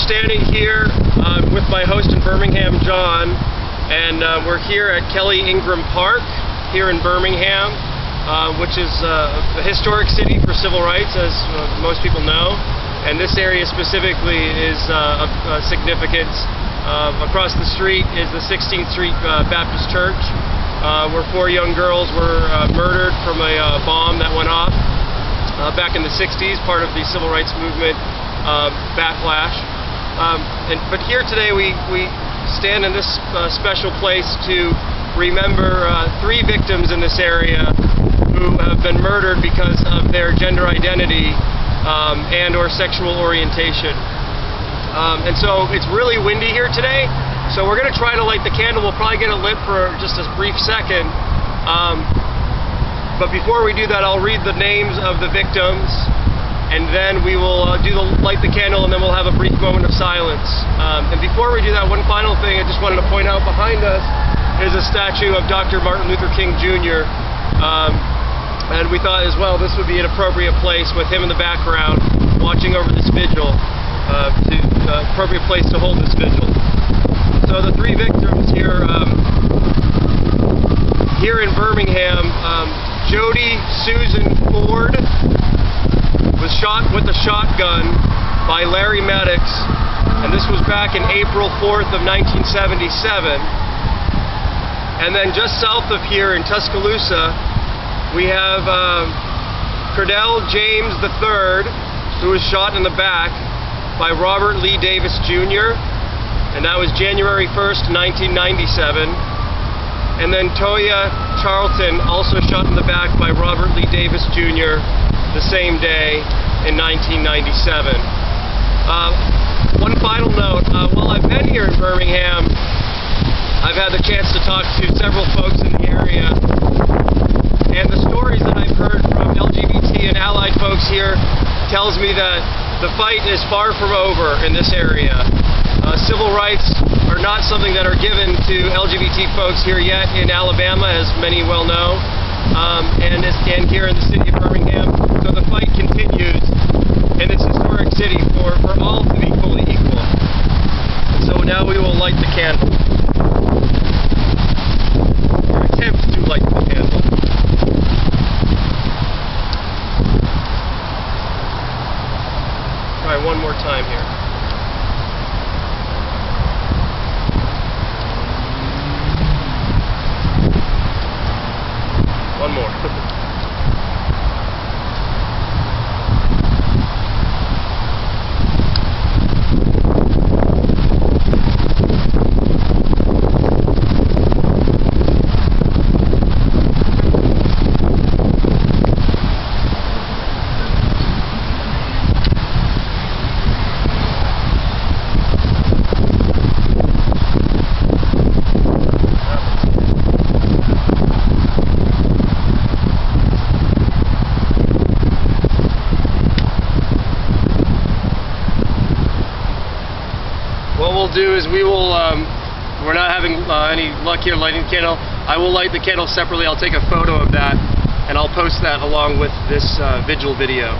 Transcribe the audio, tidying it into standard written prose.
standing here with my host in Birmingham, John, and we're here at Kelly Ingram Park here in Birmingham, which is a historic city for civil rights, as most people know. And this area specifically is of significance. Across the street is the 16th Street Baptist Church, where 4 young girls were murdered from a bomb that went off back in the 60s, part of the civil rights movement backlash. But here today we stand in this special place to remember 3 victims in this area who have been murdered because of their gender identity and or sexual orientation. And so it's really windy here today, so we're going to try to light the candle. We'll probably get it lit for just a brief second. But before we do that, I'll read the names of the victims, and then we will light the candle, and then we'll have a brief moment of silence. And before we do that, one final thing I just wanted to point out: behind us is a statue of Dr. Martin Luther King Jr. And we thought as well this would be an appropriate place with him in the background watching over this vigil, appropriate place to hold this vigil. So the 3 victims here in Birmingham, Jody Susan Ford was shot with a shotgun by Larry Maddox, and this was back in April 4th of 1977. And then just south of here in Tuscaloosa, we have Curdell James III, who was shot in the back by Robert Lee Davis Jr., and that was January 1st, 1997. And then Toya Charlton, also shot in the back by Robert Lee Davis Jr. the same day in 1997. One final note, while I've been here in Birmingham, I've had the chance to talk to several folks in the area, and the stories that I've heard from LGBT and allied folks here tells me that the fight is far from over in this area. Civil rights are not something that are given to LGBT folks here yet in Alabama, as many well know, and here in the city of Birmingham. So the fight continues in this historic city for all to be fully equal. And so now we will light the candle, or attempt to light the candle. Try one more time here. One more. What we'll do is we will, we're not having any luck here lighting the candle. I will light the candle separately. I'll take a photo of that, and I'll post that along with this vigil video.